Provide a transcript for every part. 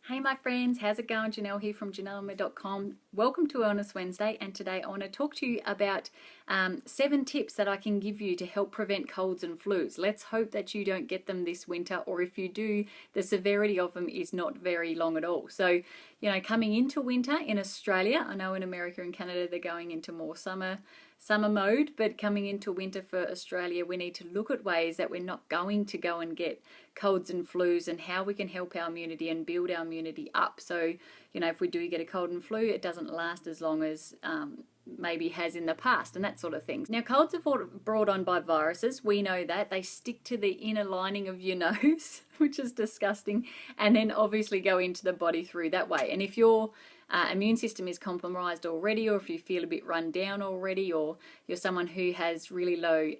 Hey my friends, how's it going? Janelle here from janellema.com. Welcome to Wellness Wednesday, and today I want to talk to you about 7 tips that I can give you to help prevent colds and flus. Let's hope that you don't get them this winter, or if you do, the severity of them is not very long at all. So, coming into winter in Australia, I know in America and Canada they're going into more summer mode, but coming into winter for Australia, we need to look at ways that we're not going to go and get colds and flus, and how we can help our immunity and build our immunity up. So, if we do get a cold and flu, it doesn't last as long as maybe has in the past, and that sort of thing. Now, colds are brought on by viruses. We know that. They stick to the inner lining of your nose, which is disgusting, and then obviously go into the body through that way. And if your immune system is compromised already, or if you feel a bit run down already, or you're someone who has really low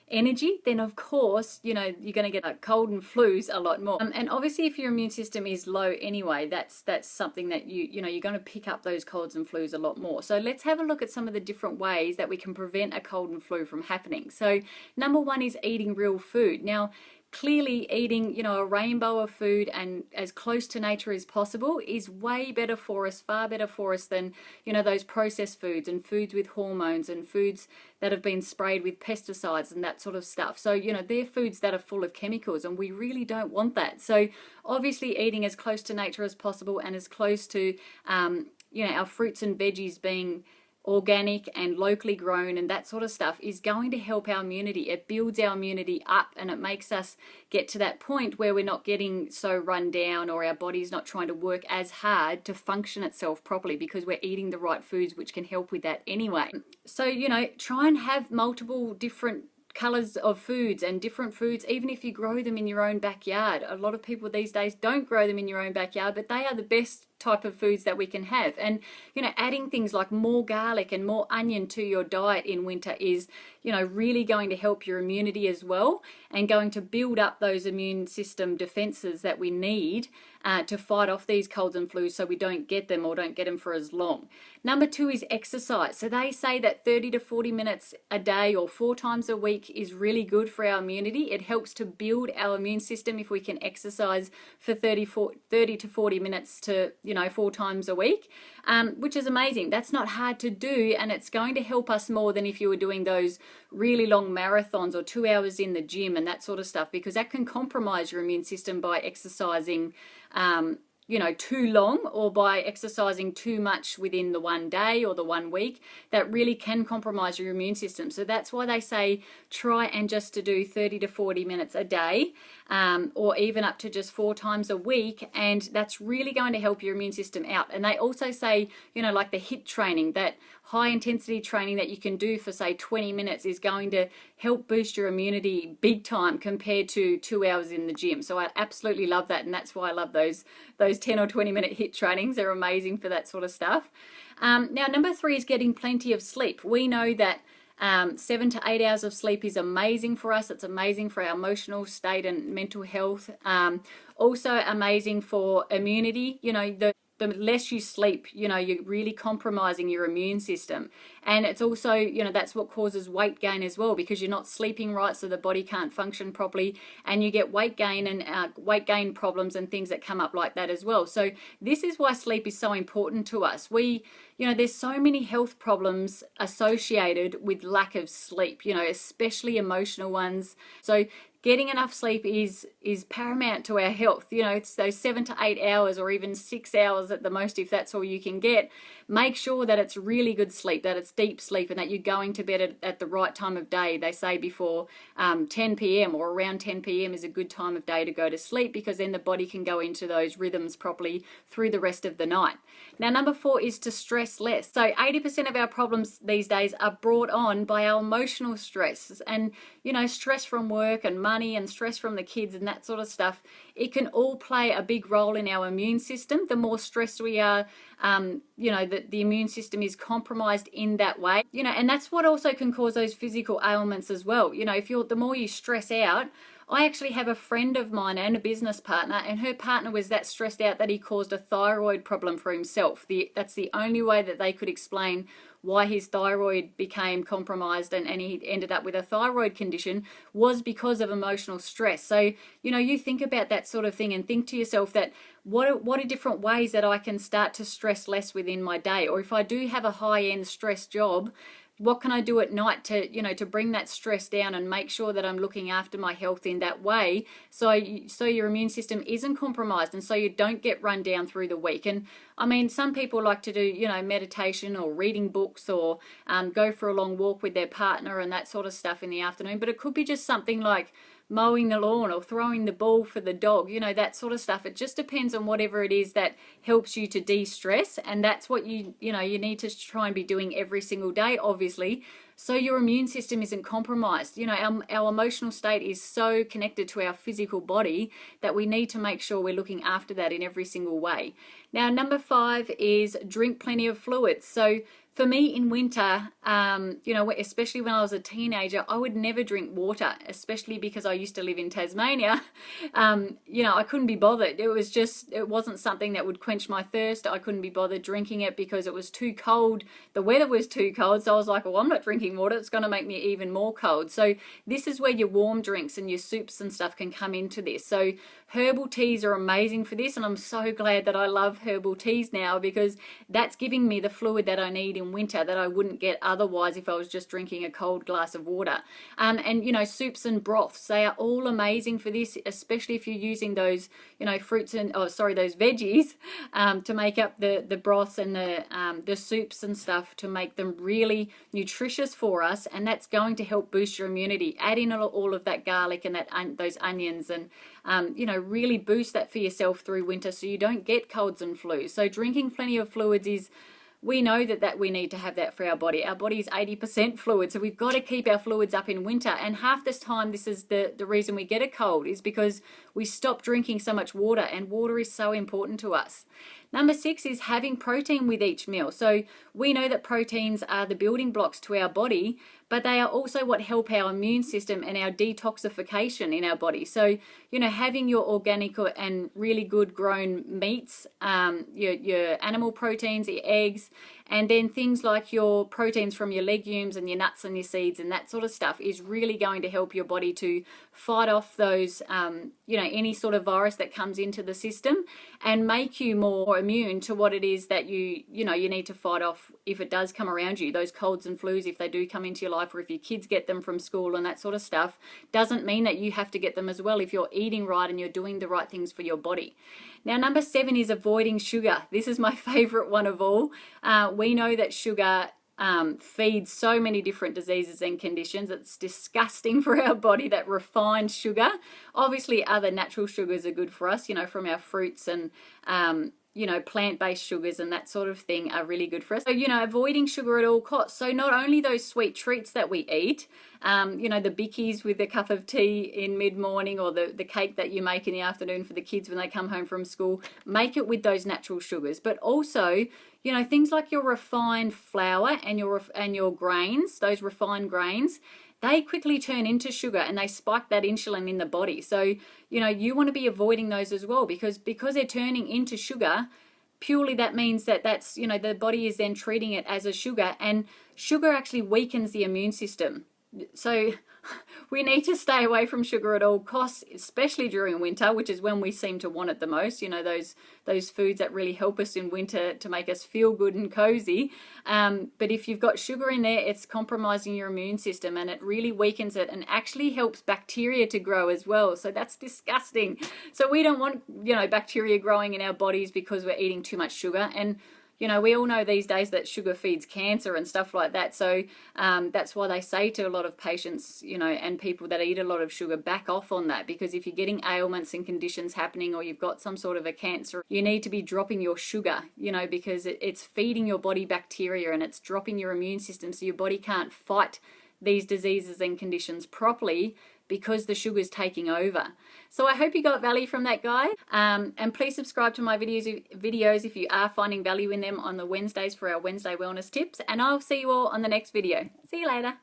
energy, then of course, you're going to get cold and flus a lot more. And obviously, if your immune system is low anyway, that's something that you're going to pick up those colds and flus a lot more. So let's have a look at some of the different ways that we can prevent a cold and flu from happening. So number one is eating real food. Now, clearly eating, a rainbow of food and as close to nature as possible is way better for us, far better for us than, those processed foods and foods with hormones and foods that have been sprayed with pesticides and that sort of stuff. So, they're foods that are full of chemicals, and we really don't want that. So obviously eating as close to nature as possible, and as close to, our fruits and veggies being organic and locally grown and that sort of stuff is going to help our immunity. It builds our immunity up, and it makes us get to that point where we're not getting so run down, or our body's not trying to work as hard to function itself properly, because we're eating the right foods, which can help with that anyway. So, try and have multiple different colors of foods and different foods, even if you grow them in your own backyard. A lot of people these days don't grow them in your own backyard, but they are the best type of foods that we can have. And adding things like more garlic and more onion to your diet in winter is really going to help your immunity as well, and going to build up those immune system defenses that we need to fight off these colds and flus, so we don't get them, or don't get them for as long. Number 2 is exercise. So they say that 30 to 40 minutes a day, or 4 times a week, is really good for our immunity. It helps to build our immune system if we can exercise for 30 to 40 minutes to 4 times a week, which is amazing. That's not hard to do, and it's going to help us more than if you were doing those really long marathons or 2 hours in the gym and that sort of stuff, because that can compromise your immune system by exercising too long, or by exercising too much within the one day or the 1 week. That really can compromise your immune system. So that's why they say try and just to do 30 to 40 minutes a day, or even up to just 4 times a week, and that's really going to help your immune system out. And they also say, like the HIIT training, that high intensity training that you can do for say 20 minutes is going to help boost your immunity big time compared to 2 hours in the gym. So I absolutely love that, and that's why I love those 10 or 20 minute HIIT trainings. They're amazing for that sort of stuff. Now, number 3 is getting plenty of sleep. We know that 7 to 8 hours of sleep is amazing for us. It's amazing for our emotional state and mental health. Also amazing for immunity. The less you sleep, you're really compromising your immune system. And it's also, that's what causes weight gain as well, because you're not sleeping right, so the body can't function properly, and you get weight gain and weight gain problems and things that come up like that as well. So this is why sleep is so important to us. There's so many health problems associated with lack of sleep, especially emotional ones. So getting enough sleep is paramount to our health. It's those 7 to 8 hours, or even 6 hours at the most, if that's all you can get. Make sure that it's really good sleep, that it's deep sleep, and that you're going to bed at the right time of day. They say before 10 p.m. or around 10 p.m. is a good time of day to go to sleep, because then the body can go into those rhythms properly through the rest of the night. Now, number 4 is to stress less. So 80% of our problems these days are brought on by our emotional stress, and stress from work and money and stress from the kids and that sort of stuff. It can all play a big role in our immune system. The more stressed we are, the immune system is compromised in that way, and that's what also can cause those physical ailments as well. The more you stress out, I actually have a friend of mine and a business partner, and her partner was that stressed out that he caused a thyroid problem for himself. That's the only way that they could explain why his thyroid became compromised and he ended up with a thyroid condition, was because of emotional stress. So, you know, you think about that sort of thing and think to yourself that what are different ways that I can start to stress less within my day? Or if I do have a high-end stress job, what can I do at night to, you know, to bring that stress down and make sure that I'm looking after my health in that way, so your immune system isn't compromised and so you don't get run down through the week. And I mean, some people like to do, you know, meditation or reading books or go for a long walk with their partner and that sort of stuff in the afternoon, but it could be just something like mowing the lawn or throwing the ball for the dog, you know, that sort of stuff. It just depends on whatever it is that helps you to de-stress, and that's what you need to try and be doing every single day, obviously, so your immune system isn't compromised. You know, our emotional state is so connected to our physical body that we need to make sure we're looking after that in every single way. Now, number 5 is drink plenty of fluids. So for me in winter, you know, especially when I was a teenager, I would never drink water, especially because I used to live in Tasmania. You know, I couldn't be bothered. It wasn't something that would quench my thirst. I couldn't be bothered drinking it because it was too cold. The weather was too cold. So I was like, well, I'm not drinking water. It's going to make me even more cold. So this is where your warm drinks and your soups and stuff can come into this. So herbal teas are amazing for this. And I'm so glad that I love herbal teas now, because that's giving me the fluid that I need in winter that I wouldn't get otherwise if I was just drinking a cold glass of water. And you know, soups and broths, they are all amazing for this, especially if you're using those, you know, fruits and those veggies to make up the broths and the soups and stuff, to make them really nutritious for us, and that's going to help boost your immunity. Add in all of that garlic and those onions, and you know, really boost that for yourself through winter so you don't get colds and flus. So drinking plenty of fluids is, we know that we need to have that for our body. Our body is 80% fluid, so we've got to keep our fluids up in winter. And half this time, this is the reason we get a cold, is because we stop drinking so much water, and water is so important to us. Number 6 is having protein with each meal. So we know that proteins are the building blocks to our body, but they are also what help our immune system and our detoxification in our body. So, you know, having your organic and really good grown meats, your animal proteins, your eggs, and then things like your proteins from your legumes and your nuts and your seeds and that sort of stuff is really going to help your body to fight off those, you know, any sort of virus that comes into the system, and make you more immune to what it is that you need to fight off if it does come around you. Those colds and flus, if they do come into your life, or if your kids get them from school and that sort of stuff, doesn't mean that you have to get them as well if you're eating right and you're doing the right things for your body. Now, number 7 is avoiding sugar. This is my favorite one of all. We know that sugar feeds so many different diseases and conditions. It's disgusting for our body, that refined sugar. Obviously, other natural sugars are good for us, you know, from our fruits, and you know, plant-based sugars and that sort of thing are really good for us. So, you know, avoiding sugar at all costs. So not only those sweet treats that we eat, you know, the bickies with a cup of tea in mid-morning, or the cake that you make in the afternoon for the kids when they come home from school, make it with those natural sugars. But also, you know, things like your refined flour and your grains, those refined grains, they quickly turn into sugar and they spike that insulin in the body. So, you know, you want to be avoiding those as well, because they're turning into sugar. Purely that means that's, you know, the body is then treating it as a sugar, and sugar actually weakens the immune system. So we need to stay away from sugar at all costs, especially during winter, which is when we seem to want it the most. You know, those foods that really help us in winter to make us feel good and cozy. But if you've got sugar in there, it's compromising your immune system, and it really weakens it, and actually helps bacteria to grow as well. So that's disgusting. So we don't want, you know, bacteria growing in our bodies because we're eating too much sugar. And you know, we all know these days that sugar feeds cancer and stuff like that. So that's why they say to a lot of patients, you know, and people that eat a lot of sugar, back off on that, because if you're getting ailments and conditions happening, or you've got some sort of a cancer, you need to be dropping your sugar, you know, because it's feeding your body bacteria, and it's dropping your immune system, so your body can't fight these diseases and conditions properly, because the sugar's taking over. So I hope you got value from that, guy. And please subscribe to my videos if you are finding value in them on the Wednesdays for our Wednesday wellness tips. And I'll see you all on the next video. See you later.